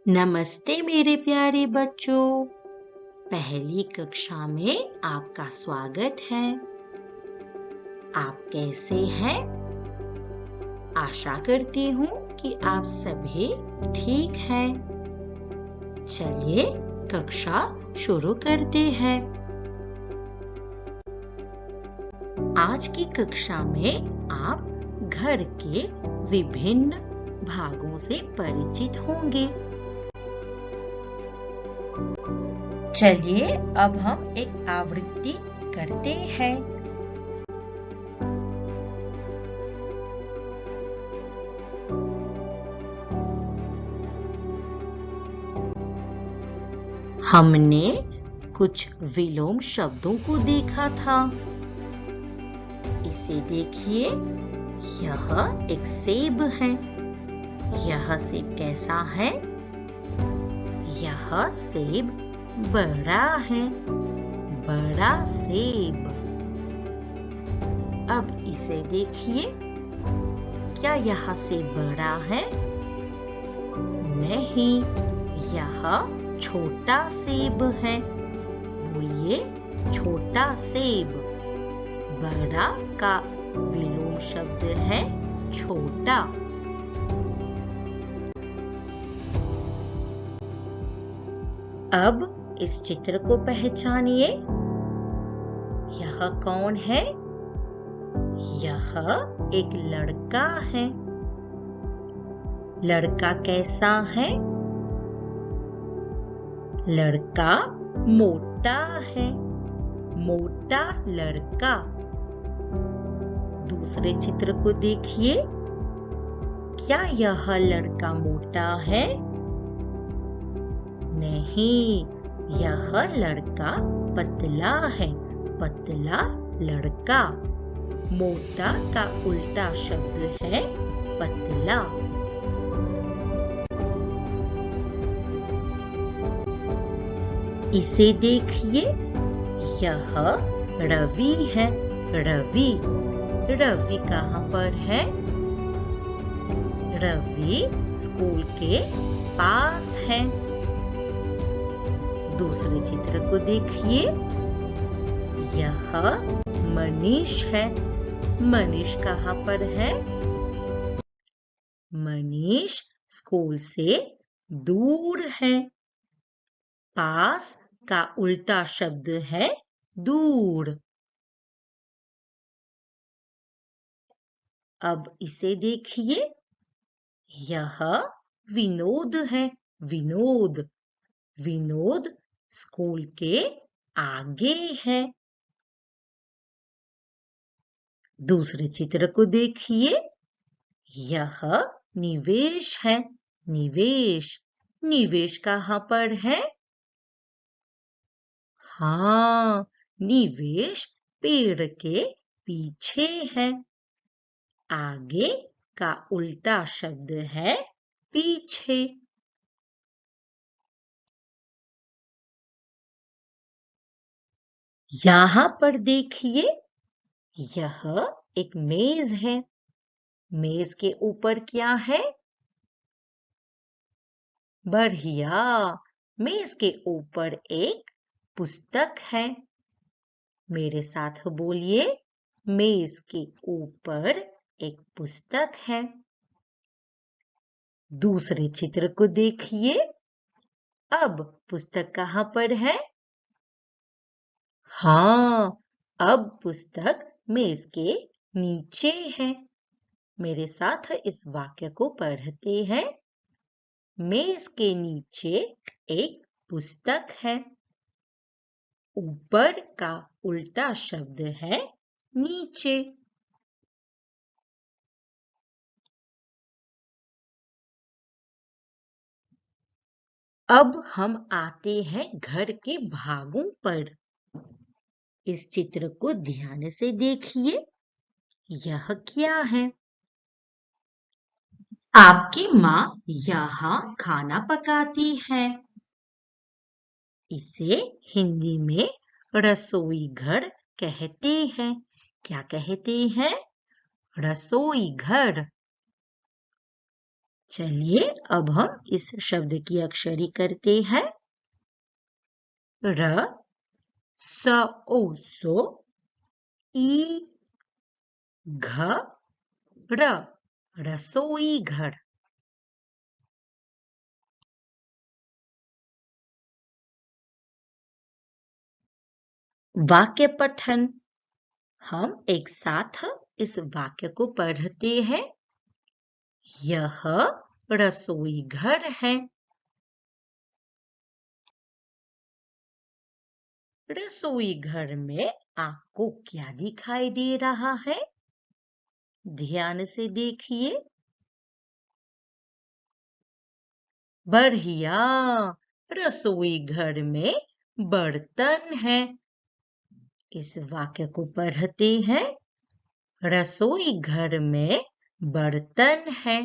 नमस्ते मेरे प्यारे बच्चों। पहली कक्षा में आपका स्वागत है। आप कैसे हैं? आशा करती हूँ कि आप सभी ठीक हैं। चलिए कक्षा शुरू करते हैं। आज की कक्षा में आप घर के विभिन्न भागों से परिचित होंगे। चलिए अब हम एक आवृत्ति करते हैं। हमने कुछ विलोम शब्दों को देखा था। इसे देखिए, यह एक सेब है। यह सेब कैसा है? यह सेब बड़ा है, बड़ा सेब। अब इसे देखिए, क्या यह सेब बड़ा है? नहीं, यह छोटा सेब है। बोलिए, छोटा सेब। बड़ा का विलोम शब्द है छोटा। अब इस चित्र को पहचानिए। यह कौन है? यह एक लड़का है। लड़का कैसा है? लड़का मोटा है, मोटा लड़का। दूसरे चित्र को देखिए, क्या यह लड़का मोटा है? नहीं, यह लड़का पतला है, पतला लड़का। मोटा का उल्टा शब्द है पतला। इसे देखिए, यह रवि है। रवि, रवि कहाँ पर है? रवि स्कूल के पास है। दूसरे चित्र को देखिए, यह मनीष है। मनीष कहाँ पर है? मनीष स्कूल से दूर है। पास का उल्टा शब्द है दूर। अब इसे देखिए, यह विनोद है। विनोद, विनोद स्कूल के आगे है। दूसरे चित्र को देखिए, यह निवेश है। निवेश, निवेश कहाँ पर है? हाँ, निवेश पेड़ के पीछे है। आगे का उल्टा शब्द है पीछे। यहाँ पर देखिए, यह एक मेज है। मेज के ऊपर क्या है? बढ़िया, मेज के ऊपर एक पुस्तक है। मेरे साथ बोलिए, मेज के ऊपर एक पुस्तक है। दूसरे चित्र को देखिए, अब पुस्तक कहाँ पर है? हाँ, अब पुस्तक मेज के नीचे है। मेरे साथ इस वाक्य को पढ़ते हैं। मेज के नीचे एक पुस्तक है। ऊपर का उल्टा शब्द है नीचे। अब हम आते हैं घर के भागों पर। इस चित्र को ध्यान से देखिए, यह क्या है? आपकी माँ यहाँ खाना पकाती है। इसे हिंदी में रसोई घर कहते हैं। क्या कहते हैं? रसोई घर। चलिए अब हम इस शब्द की अक्षरी करते हैं। र स ओ सो ई घ र रसोई घर। वाक्य पठन। हम एक साथ इस वाक्य को पढ़ते हैं। यह रसोई घर है। रसोई घर में आपको क्या दिखाई दे रहा है? ध्यान से देखिए। बढ़िया, रसोई घर में बर्तन है। इस वाक्य को पढ़ते हैं। रसोई घर में बर्तन है।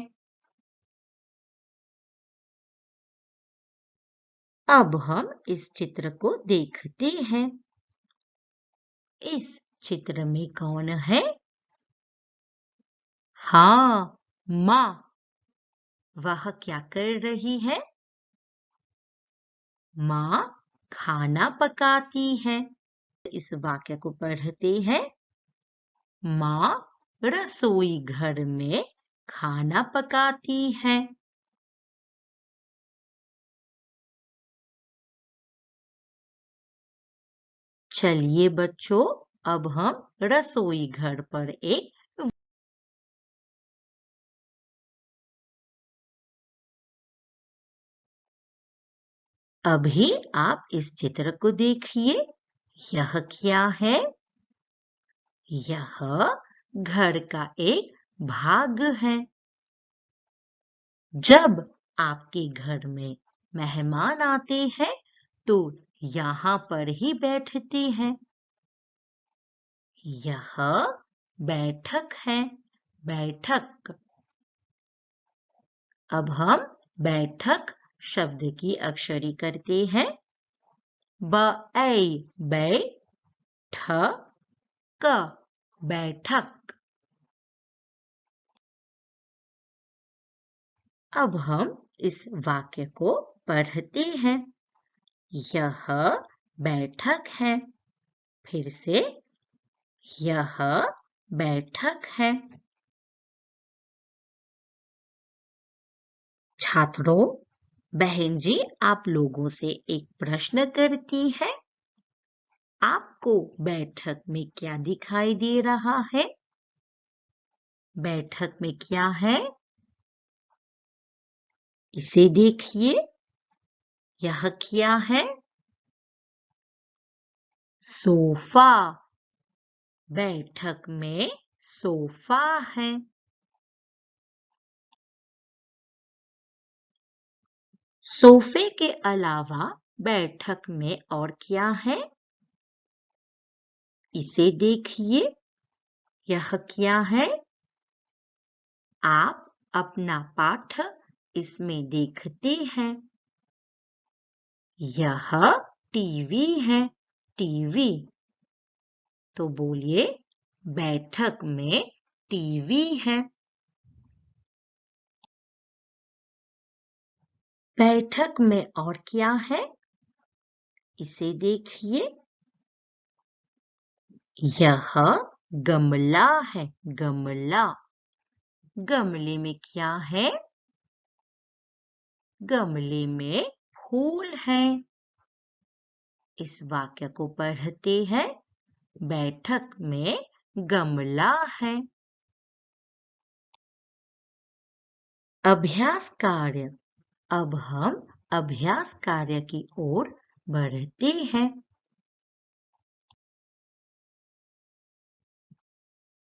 अब हम इस चित्र को देखते हैं। इस चित्र में कौन है? हाँ, माँ। वह क्या कर रही है? माँ खाना पकाती है। इस वाक्य को पढ़ते हैं। माँ रसोई घर में खाना पकाती है। चलिए बच्चों, अब हम रसोई घर पर एक अभी आप इस चित्र को देखिए। यह क्या है? यह घर का एक भाग है। जब आपके घर में मेहमान आते हैं तो यहाँ पर ही बैठते हैं। यह बैठक है। बैठक। अब हम बैठक शब्द की अक्षरी करते हैं। बै ठ क बैठक। अब हम इस वाक्य को पढ़ते हैं। यह बैठक है। फिर से, यह बैठक है। छात्रों, बहन जी आप लोगों से एक प्रश्न करती है। आपको बैठक में क्या दिखाई दे रहा है? बैठक में क्या है? इसे देखिए। यह क्या है? सोफा। बैठक में सोफा है। सोफे के अलावा बैठक में और क्या है? इसे देखिए। यह क्या है? आप अपना पाठ इसमें देखते हैं। यह टीवी है। टीवी। तो बोलिए, बैठक में टीवी है। बैठक में और क्या है? इसे देखिए। यह गमला है। गमला। गमले में क्या है? गमले में फूल हैं। इस वाक्य को पढ़ते हैं। बैठक में गमला है। अभ्यास कार्य। अब हम अभ्यास कार्य की ओर बढ़ते हैं।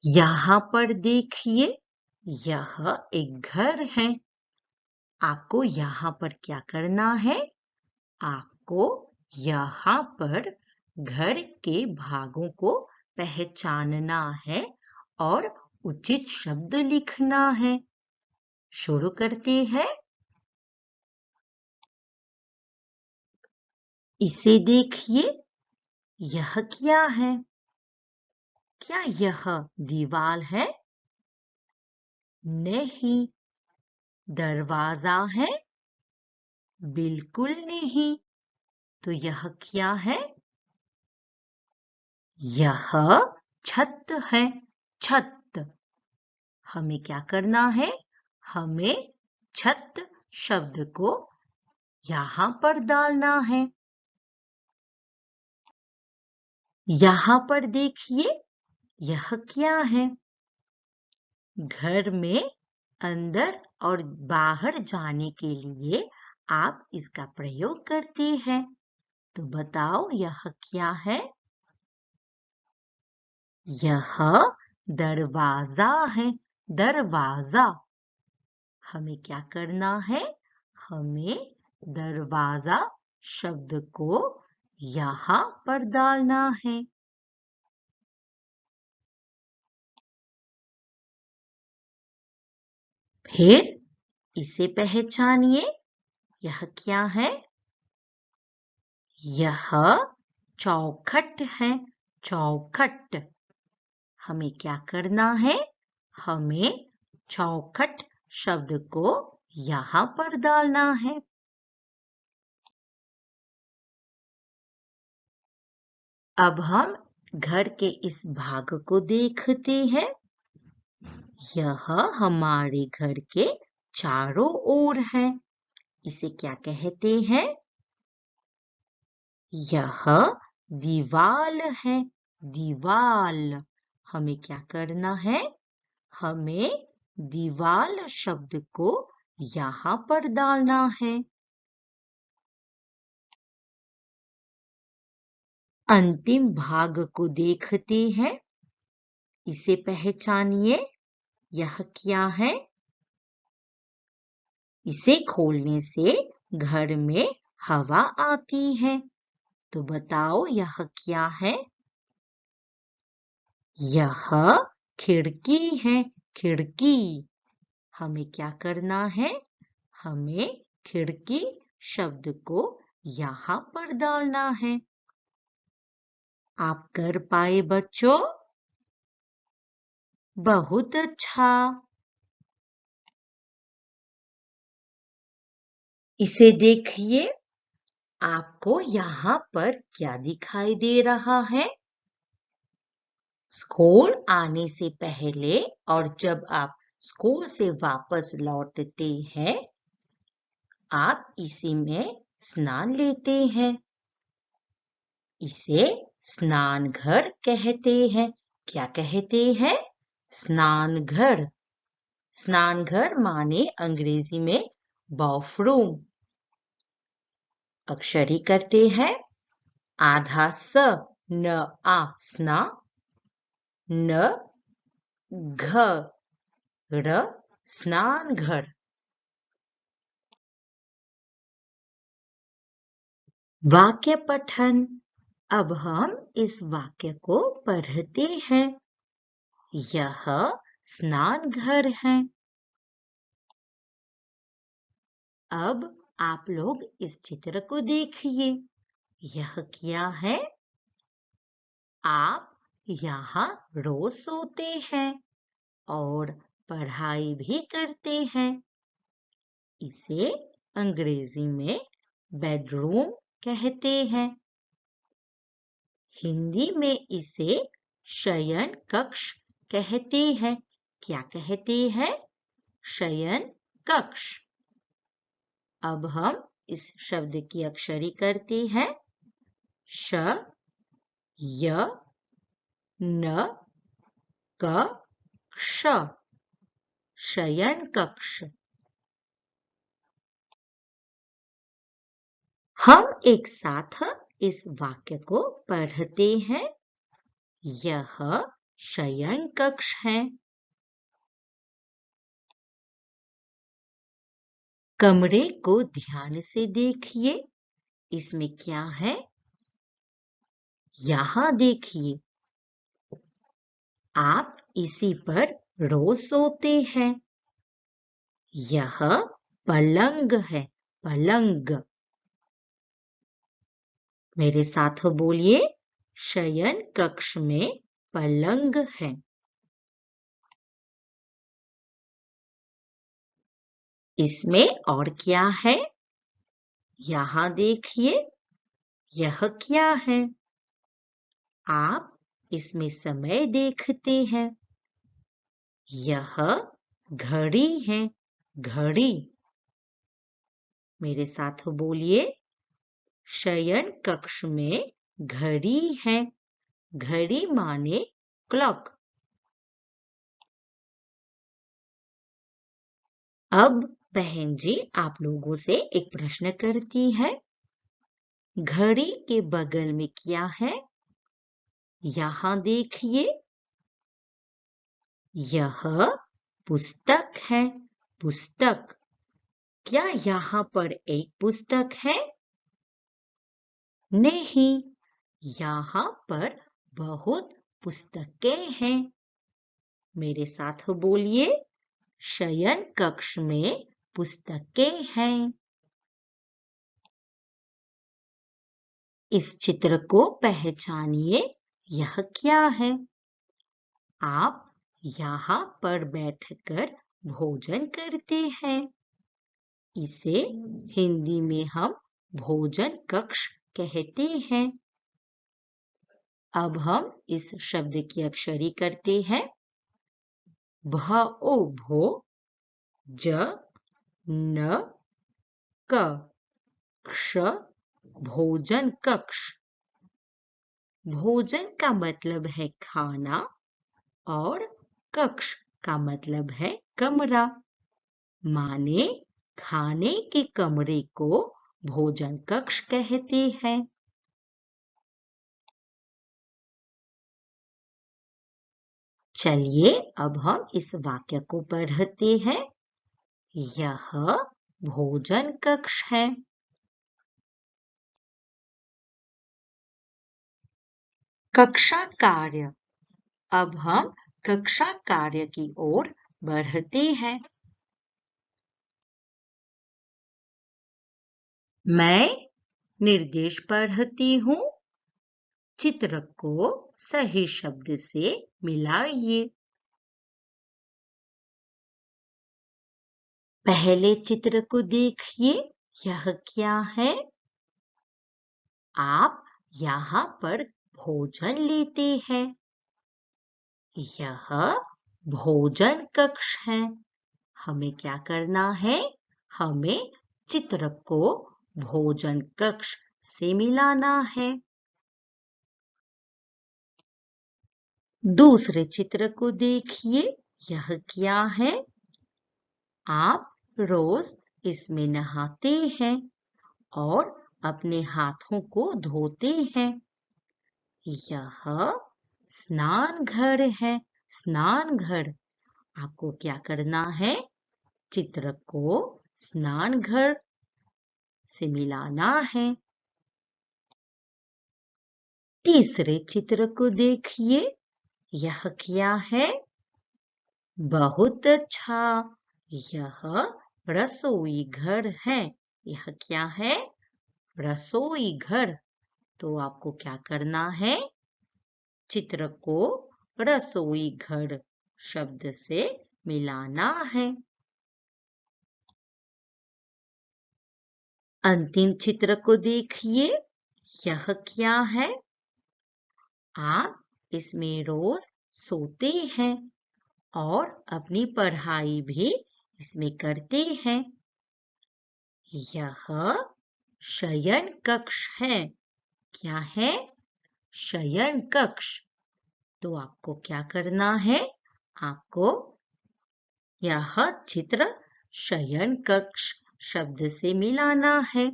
यहाँ पर देखिए, यह एक घर है। आपको यहाँ पर क्या करना है? आपको यहाँ पर घर के भागों को पहचानना है और उचित शब्द लिखना है। शुरू करते हैं। इसे देखिए। यह क्या है? क्या यह दीवार है? नहीं। दरवाजा है? बिल्कुल नहीं। तो यह क्या है? यह छत है। छत। हमें क्या करना है? हमें छत शब्द को यहाँ पर डालना है। यहाँ पर देखिए, यह क्या है? घर में अंदर और बाहर जाने के लिए आप इसका प्रयोग करते हैं। तो बताओ यह क्या है? यह दरवाजा है। दरवाजा। हमें क्या करना है? हमें दरवाजा शब्द को यहाँ पर डालना है। फिर इसे पहचानिए। यह क्या है? यह चौखट है। चौखट। हमें क्या करना है? हमें चौखट शब्द को यहाँ पर डालना है। अब हम घर के इस भाग को देखते हैं। यह हमारे घर के चारों ओर है। इसे क्या कहते हैं? यह दीवाल है। दीवाल। हमें क्या करना है? हमें दीवाल शब्द को यहाँ पर डालना है। अंतिम भाग को देखते हैं। इसे पहचानिए। यह क्या है? इसे खोलने से घर में हवा आती है। तो बताओ यह क्या है? यह खिड़की है। खिड़की। हमें क्या करना है? हमें खिड़की शब्द को यहाँ पर डालना है। आप कर पाए बच्चों? बहुत अच्छा। इसे देखिए। आपको यहाँ पर क्या दिखाई दे रहा है? स्कूल आने से पहले और जब आप स्कूल से वापस लौटते हैं, आप इसी में स्नान लेते हैं। इसे स्नान घर कहते हैं। क्या कहते हैं? स्नान घर। स्नान घर माने अंग्रेजी में बाथरूम। अक्षरी करते हैं। आधा स न आ स्ना न घ र स्नान घर। वाक्य पठन। अब हम इस वाक्य को पढ़ते हैं। यह स्नान घर है। अब आप लोग इस चित्र को देखिए। यह क्या है? आप यहाँ रोज सोते हैं और पढ़ाई भी करते हैं। इसे अंग्रेजी में बेडरूम कहते हैं। हिंदी में इसे शयन कक्ष कहते हैं। क्या कहते हैं? शयन कक्ष। अब हम इस शब्द की अक्षरी करते हैं। श य न क क्ष। शयन कक्ष। हम एक साथ इस वाक्य को पढ़ते हैं। यह शयन कक्ष है। कमरे को ध्यान से देखिए। इसमें क्या है? यहाँ देखिए। आप इसी पर रोज सोते हैं। यह पलंग है। पलंग। मेरे साथ बोलिए। शयन कक्ष में पलंग है। इसमें और क्या है? यहाँ देखिए, यह क्या है? आप इसमें समय देखते हैं। यह घड़ी है, घड़ी। मेरे साथ बोलिए, शयन कक्ष में घड़ी है। घड़ी माने क्लॉक। अब बहन जी आप लोगों से एक प्रश्न करती है। घड़ी के बगल में क्या है? यहाँ देखिए, यह पुस्तक है, पुस्तक। क्या यहाँ पर एक पुस्तक है? नहीं, यहाँ पर बहुत पुस्तकें हैं। मेरे साथ बोलिए, शयन कक्ष में पुस्तकें हैं। इस चित्र को पहचानिए, यह क्या है? आप यहाँ पर बैठकर भोजन करते हैं। इसे हिंदी में हम भोजन कक्ष कहते हैं। अब हम इस शब्द की अक्षरी करते हैं। भ ओ भो, ज न क, क्ष, भोजन कक्ष। भोजन का मतलब है खाना और कक्ष का मतलब है कमरा। माने खाने के कमरे को भोजन कक्ष कहते हैं। चलिए अब हम इस वाक्य को पढ़ते हैं। यह भोजन कक्ष है। कक्षा कार्य। अब हम कक्षा कार्य की ओर बढ़ते हैं। मैं निर्देश पढ़ती हूँ। चित्र को सही शब्द से मिलाइए। पहले चित्र को देखिए, यह क्या है? आप यहाँ पर भोजन लेते हैं। यह भोजन कक्ष है। हमें क्या करना है? हमें चित्र को भोजन कक्ष से मिलाना है। दूसरे चित्र को देखिए, यह क्या है? आप रोज इसमें नहाते हैं और अपने हाथों को धोते हैं। यह स्नान घर है, स्नान घर। आपको क्या करना है? चित्र को स्नान घर से मिलाना है। तीसरे चित्र को देखिए, यह क्या है? बहुत अच्छा, यह रसोई घर है। यह क्या है? रसोई घर। तो आपको क्या करना है? चित्र को रसोई घर शब्द से मिलाना है। अंतिम चित्र को देखिए, यह क्या है? आप इसमें रोज सोते हैं और अपनी पढ़ाई भी इसमें करते हैं। यह शयन कक्ष है। क्या है? शयन कक्ष। तो आपको क्या करना है? आपको यह चित्र शयन कक्ष शब्द से मिलाना है।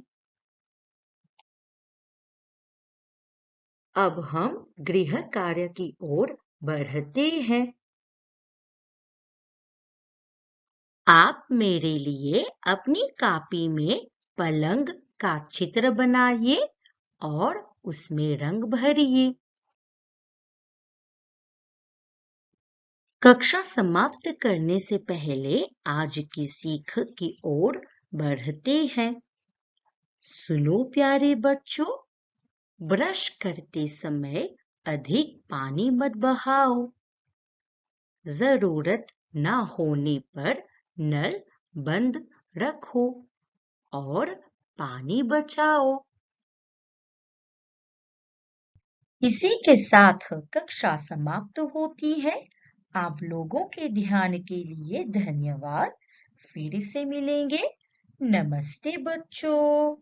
अब हम गृह कार्य की ओर बढ़ते हैं। आप मेरे लिए अपनी कॉपी में पलंग का चित्र बनाइए और उसमें रंग भरिए। कक्षा समाप्त करने से पहले आज की सीख की ओर बढ़ते हैं। सुनो प्यारे बच्चों, ब्रश करते समय अधिक पानी मत बहाओ। जरूरत न होने पर नल बंद रखो और पानी बचाओ। इसी के साथ कक्षा समाप्त होती है। आप लोगों के ध्यान के लिए धन्यवाद। फिर से मिलेंगे। नमस्ते बच्चों।